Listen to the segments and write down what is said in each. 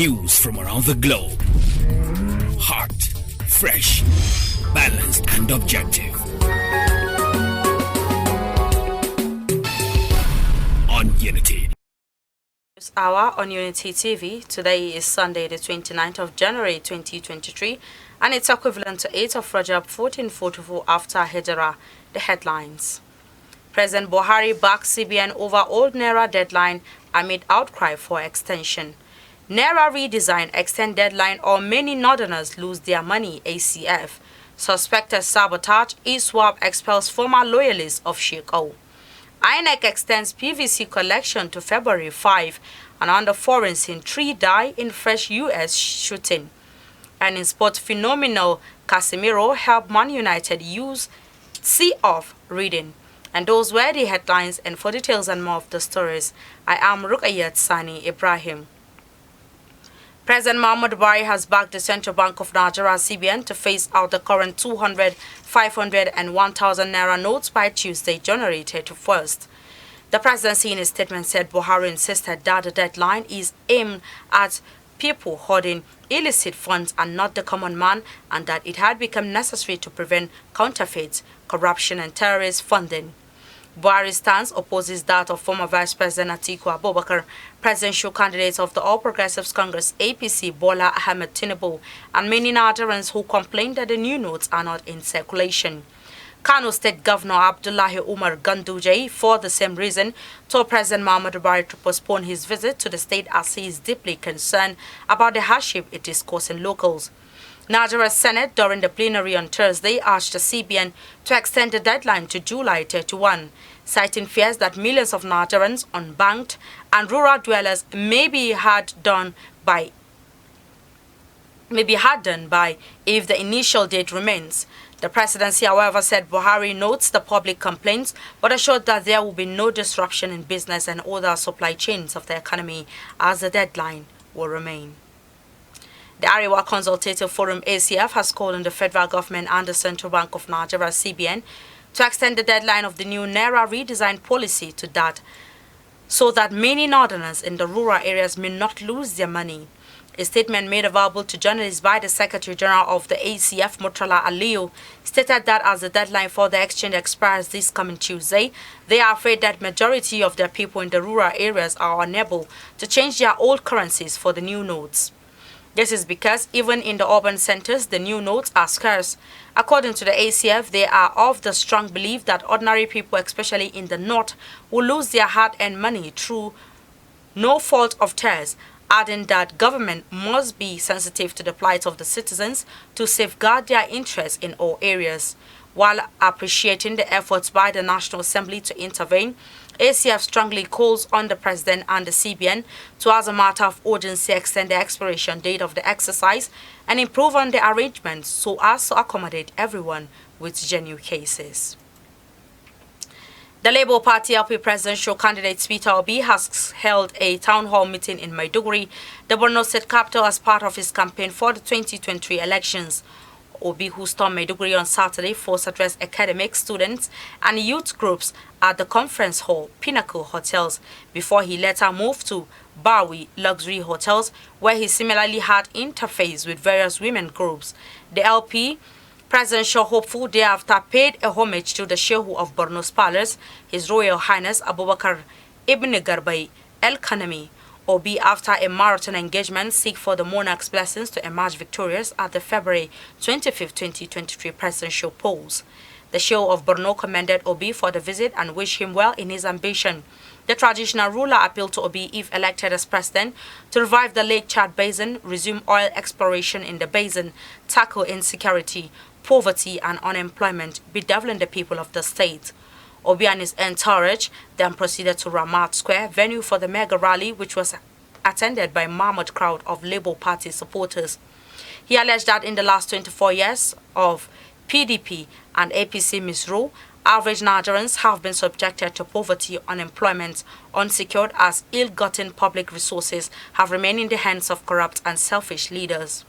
News from around the globe. Hot, fresh, balanced and objective. On Unity. This hour on Unity TV. Today is Sunday, the 29th of January 2023, and it's equivalent to 8th of Rajab 1444 after Hijrah. The headlines. President Buhari backs CBN over old Naira deadline amid outcry for extension. Naira redesign extend deadline or many northerners lose their money, ACF. Suspected sabotage, eSwap expels former loyalists of Sheikh O. INEC extends PVC collection to February 5, and under foreign scene, 3 die in fresh U.S. shooting. And in sport, phenomenal Casemiro helped Man United use see off reading. And those were the headlines, and for details and more of the stories, I am Rukayat Sani Ibrahim. President Muhammadu Buhari has backed the Central Bank of Nigeria (CBN) to phase out the current 200, 500 and 1,000 Naira notes by Tuesday, January 31st. The presidency in a statement said Buhari insisted that the deadline is aimed at people hoarding illicit funds and not the common man, and that it had become necessary to prevent counterfeits, corruption and terrorist funding. Buhari's stance opposes that of former Vice President Atiku Abubakar, presidential candidate of the All Progressives Congress APC Bola Ahmed Tinubu, and many Nigerians who complained that the new notes are not in circulation. Kano State Governor Abdullahi Umar Ganduje, for the same reason, told President Muhammadu Buhari to postpone his visit to the state as he is deeply concerned about the hardship it is causing locals. Nigeria's Senate, during the plenary on Thursday, asked the CBN to extend the deadline to July 31, citing fears that millions of Nigerians, unbanked and rural dwellers may be hard done by if the initial date remains. The presidency, however, said Buhari notes the public complaints, but assured that there will be no disruption in business and other supply chains of the economy as the deadline will remain. The Arewa Consultative Forum ACF has called on the federal government and the Central Bank of Nigeria (CBN) to extend the deadline of the new Naira redesign policy to that, so that many northerners in the rural areas may not lose their money. A statement made available to journalists by the Secretary General of the ACF, Murtala Aliyu, stated that as the deadline for the exchange expires this coming Tuesday, they are afraid that majority of their people in the rural areas are unable to change their old currencies for the new notes. This is because even in the urban centers, the new notes are scarce. According to the ACF, they are of the strong belief that ordinary people, especially in the north, will lose their hard-earned money through no fault of theirs, adding that government must be sensitive to the plight of the citizens to safeguard their interests in all areas. While appreciating the efforts by the National Assembly to intervene, ACF strongly calls on the President and the CBN to, as a matter of urgency, extend the expiration date of the exercise and improve on the arrangements so as to accommodate everyone with genuine cases. The Labour Party LP presidential candidate Peter Obi has held a town hall meeting in Maiduguri, the Borno State capital, as part of his campaign for the 2023 elections. Obi, who stormed Maiduguri on Saturday, first addressed academic students and youth groups at the conference hall, Pinnacle Hotels, before he later moved to Bawi Luxury Hotels, where he similarly had interface with various women groups. The LP presidential hopeful thereafter paid a homage to the Shehu of Borno's Palace, His Royal Highness Abubakar Ibn Garbai El Kanami. Obi, after a marathon engagement, seek for the monarch's blessings to emerge victorious at the February 25, 2023 presidential polls. The Shehu of Borno commended Obi for the visit and wished him well in his ambition. The traditional ruler appealed to Obi, if elected as president, to revive the Lake Chad Basin, resume oil exploration in the basin, tackle insecurity, poverty and unemployment, bedeviling the people of the state. Obi and his entourage then proceeded to Ramat Square, venue for the mega rally, which was attended by a mammoth crowd of Labour Party supporters. He alleged that in the last 24 years of PDP and APC misrule, average Nigerians have been subjected to poverty, unemployment, unsecured, as ill-gotten public resources have remained in the hands of corrupt and selfish leaders.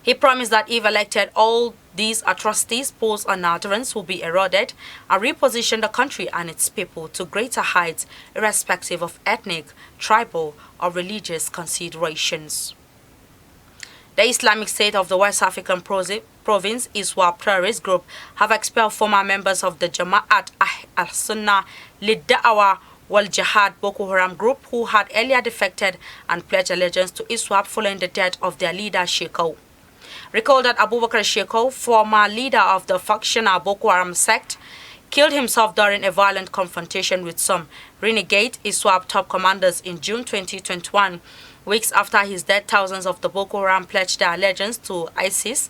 He promised that if elected, all These atrocities pose on Nigerians will be eroded and reposition the country and its people to greater heights irrespective of ethnic, tribal or religious considerations. The Islamic State of the West African province ISWAP terrorist group have expelled former members of the Jama'at al-Suna Lid-Da'awa wal-Jihad Boko Haram group who had earlier defected and pledged allegiance to ISWAP following the death of their leader Shekou. Recall that Abubakar Shekou, former leader of the factional Boko Haram sect, killed himself during a violent confrontation with some renegade ISWAP top commanders in June 2021. Weeks after his death, thousands of the Boko Haram pledged their allegiance to ISIS.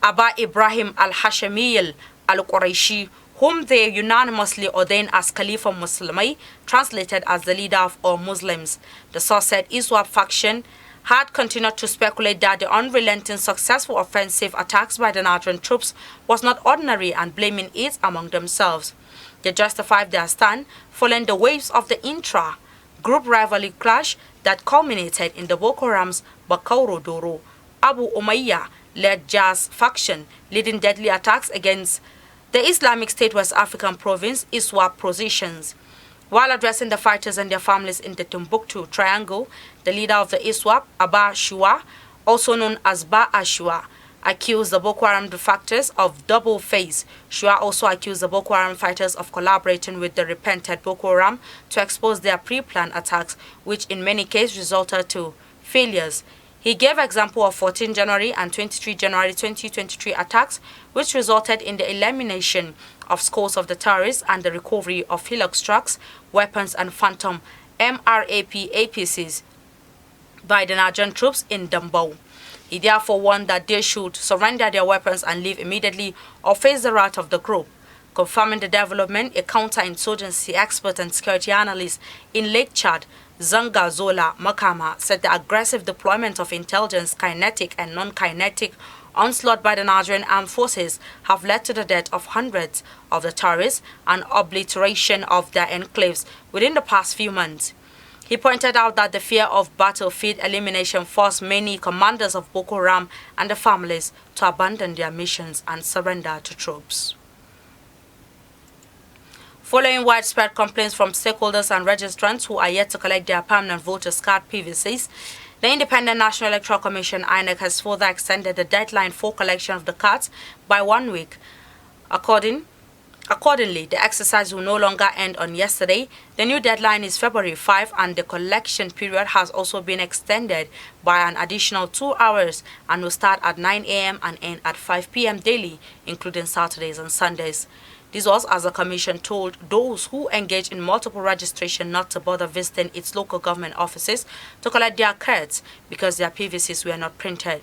Abba Ibrahim al-Hashemiyil al-Qurayshi, whom they unanimously ordained as Khalifa Muslimai, translated as the leader of all Muslims. The source said ISWAP faction had continued to speculate that the unrelenting successful offensive attacks by the Nigerian troops was not ordinary and blaming it among themselves. They justified their stand following the waves of the intra-group rivalry clash that culminated in the Boko Haram's Bakauro Doro, Abu Umayyah-led Jazz faction, leading deadly attacks against the Islamic State West African province ISWAP positions. While addressing the fighters and their families in the Timbuktu Triangle, the leader of the ISWAP, Abba Shua, also known as Ba Ashua, accused the Boko Haram defectors of double face. Shua also accused the Boko Haram fighters of collaborating with the repented Boko Haram to expose their pre-planned attacks, which in many cases resulted to failures. He gave example of 14 January and 23 January 2023 attacks, which resulted in the elimination of scores of the terrorists and the recovery of Hilux trucks, weapons and phantom MRAP APCs by the Nigerian troops in Dambo. He therefore warned that they should surrender their weapons and leave immediately or face the wrath of the group. Confirming the development, a counterinsurgency expert and security analyst in Lake Chad, Zanga Zola Makama, said the aggressive deployment of intelligence, kinetic and non-kinetic onslaught by the Nigerian armed forces have led to the death of hundreds of the terrorists and obliteration of their enclaves within the past few months. He pointed out that the fear of battlefield elimination forced many commanders of Boko Haram and their families to abandon their missions and surrender to troops. Following widespread complaints from stakeholders and registrants who are yet to collect their permanent voters' card PVCs, the Independent National Electoral Commission (INEC) has further extended the deadline for collection of the cards by 1 week. Accordingly, the exercise will no longer end on yesterday. The new deadline is February 5 and the collection period has also been extended by an additional 2 hours and will start at 9 a.m. and end at 5 p.m. daily, including Saturdays and Sundays. This was as the Commission told those who engage in multiple registration not to bother visiting its local government offices to collect their cards because their PVCs were not printed.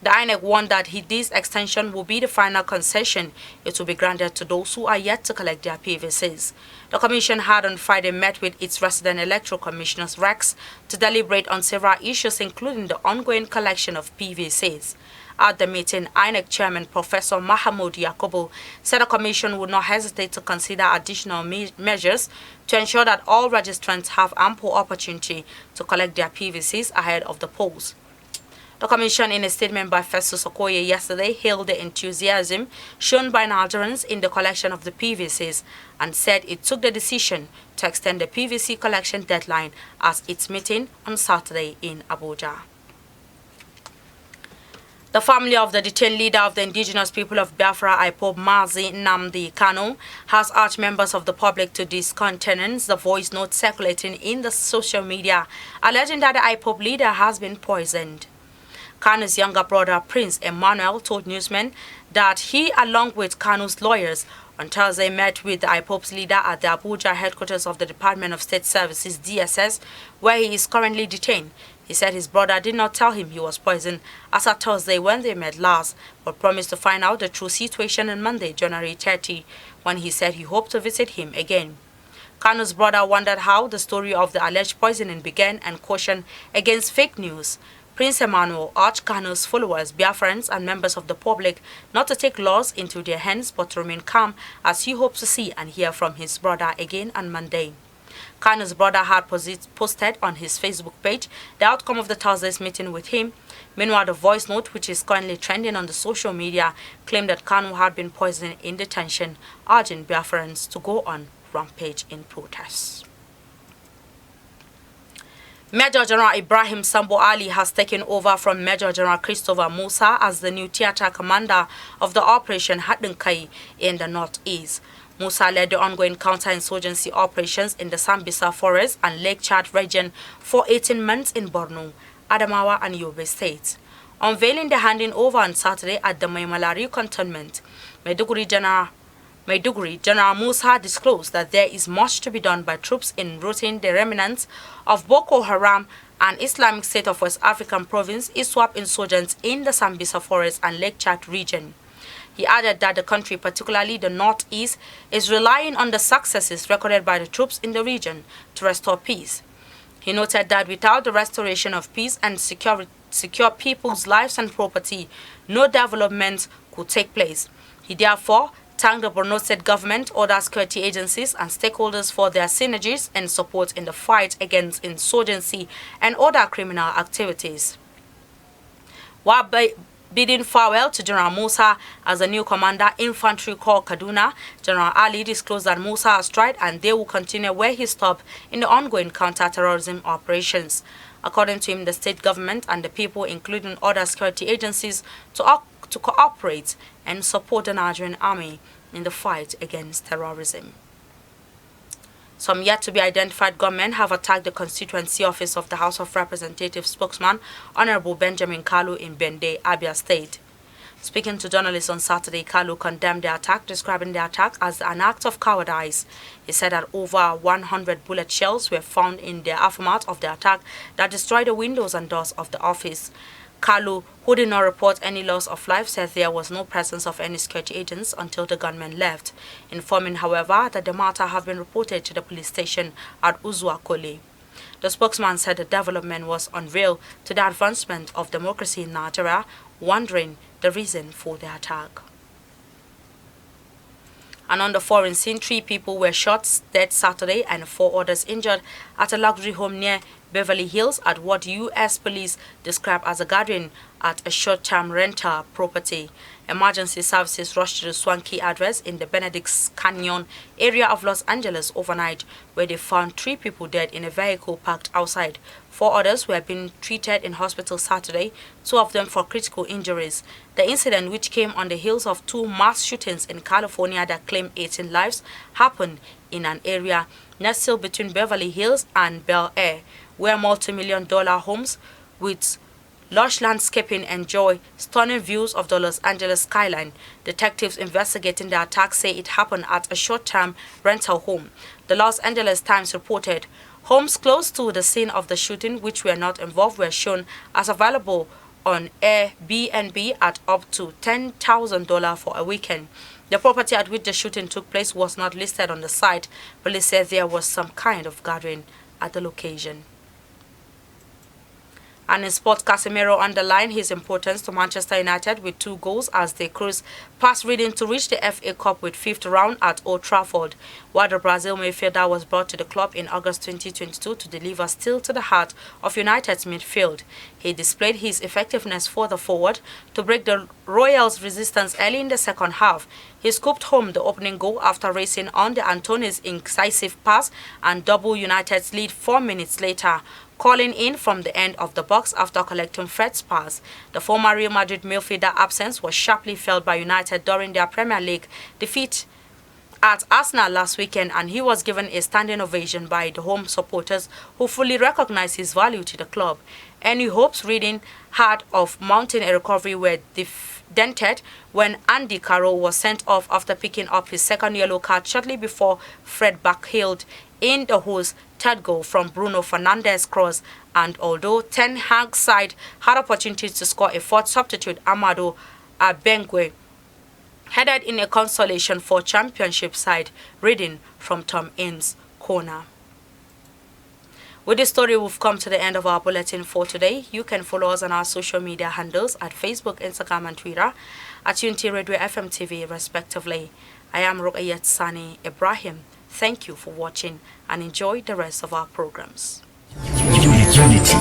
The INEC warned that this extension will be the final concession it will be granted to those who are yet to collect their PVCs. The Commission had on Friday met with its resident electoral commissioners RECs to deliberate on several issues including the ongoing collection of PVCs. At the meeting, INEC Chairman Professor Mahamoud Yakubu said the Commission would not hesitate to consider additional measures to ensure that all registrants have ample opportunity to collect their PVCs ahead of the polls. The Commission, in a statement by Festus Okoye yesterday, hailed the enthusiasm shown by Nigerians in the collection of the PVCs and said it took the decision to extend the PVC collection deadline at its meeting on Saturday in Abuja. The family of the detained leader of the indigenous people of Biafra, IPOB Mazi Nnamdi Kanu, has urged members of the public to discountenance the voice note circulating in the social media, alleging that the IPOB leader has been poisoned. Kanu's younger brother, Prince Emmanuel, told newsmen that he, along with Kanu's lawyers, on Thursday met with the IPOB's leader at the Abuja headquarters of the Department of State Services, DSS, where he is currently detained. He said his brother did not tell him he was poisoned as at Thursday when they met last, but promised to find out the true situation on Monday, January 30, when he said he hoped to visit him again. Kanu's brother wondered how the story of the alleged poisoning began and cautioned against fake news. Prince Emmanuel urged Kanu's followers, Biafrans and members of the public not to take laws into their hands but to remain calm as he hopes to see and hear from his brother again on Monday. Kanu's brother had posted on his Facebook page the outcome of the Thursday's meeting with him. Meanwhile, the voice note, which is currently trending on the social media, claimed that Kanu had been poisoned in detention, urging Biafrans to go on rampage in protests. Major General Ibrahim Sambo Ali has taken over from Major General Christopher Musa as the new theater commander of the Operation Hadinkai in the Northeast. Musa led the ongoing counter-insurgency operations in the Sambisa Forest and Lake Chad region for 18 months in Borno, Adamawa and Yobe states. Unveiling the handing over on Saturday at the Maimalari cantonment, Maiduguri General Musa disclosed that there is much to be done by troops in routing the remnants of Boko Haram and Islamic State of West African Province ISWAP insurgents in the Sambisa Forest and Lake Chad region. He added that the country, particularly the Northeast, is relying on the successes recorded by the troops in the region to restore peace. He noted that without the restoration of peace and secure people's lives and property, no development could take place. He therefore thanked the Borno State government, other security agencies and stakeholders for their synergies and support in the fight against insurgency and other criminal activities. While bidding farewell to General Musa as the new commander, Infantry Corps Kaduna, General Ali disclosed that Musa has tried and they will continue where he stopped in the ongoing counter-terrorism operations. According to him, the state government and the people, including other security agencies, to cooperate and support the Nigerian army in the fight against terrorism. Some yet-to-be-identified gunmen have attacked the constituency office of the House of Representatives spokesman, Honorable Benjamin Kalu in Bende, Abia State. Speaking to journalists on Saturday, Kalu condemned the attack, describing the attack as an act of cowardice. He said that over 100 bullet shells were found in the aftermath of the attack that destroyed the windows and doors of the office. Kalu, who did not report any loss of life, said there was no presence of any security agents until the gunmen left, informing, however, that the matter have been reported to the police station at Uzuakole. The spokesman said the development was unreal to the advancement of democracy in Nigeria, wondering the reason for the attack. And on the foreign scene, 3 people were shot dead Saturday and 4 others injured at a luxury home near Beverly Hills at what U.S. police describe as a gathering at a short-term rental property. Emergency services rushed to the swanky address in the Benedict's Canyon area of Los Angeles overnight, where they found 3 people dead in a vehicle parked outside. 4 others were being treated in hospital Saturday, 2 of them for critical injuries. The incident, which came on the heels of 2 mass shootings in California that claimed 18 lives, happened in an area nestled between Beverly Hills and Bel Air, where multi-million-dollar homes with lush landscaping enjoy stunning views of the Los Angeles skyline. Detectives investigating the attack say it happened at a short-term rental home. The Los Angeles Times reported homes close to the scene of the shooting, which were not involved, were shown as available on Airbnb at up to $10,000 for a weekend. The property at which the shooting took place was not listed on the site. Police said there was some kind of gathering at the location. And in sports, Casemiro underlined his importance to Manchester United with 2 goals as they cruised past Reading to reach the FA Cup with 5th round at Old Trafford, while the Brazil midfielder was brought to the club in August 2022 to deliver steel to the heart of United's midfield. He displayed his effectiveness for the forward to break the Royals' resistance early in the second half. He scooped home the opening goal after racing on the Antony's incisive pass and double United's lead 4 minutes later, calling in from the end of the box after collecting Fred's pass. The former Real Madrid midfielder absence was sharply felt by United during their Premier League defeat at Arsenal last weekend, and he was given a standing ovation by the home supporters who fully recognized his value to the club. Any hopes Reading had of mounting a recovery were dented when Andy Carroll was sent off after picking up his second yellow card shortly before Fred backheeled in the Who's 3rd goal from Bruno Fernandes' cross. And although Ten Hag's side had opportunities to score, a 4th substitute, Amado Abengwe, headed in a consolation for championship side Reading from Tom Innes' corner. With this story, we've come to the end of our bulletin for today. You can follow us on our social media handles at Facebook, Instagram and Twitter at UNT Radio FM TV respectively. I am Ruqayyat Sani Ibrahim. Thank you for watching and enjoy the rest of our programs. Unity.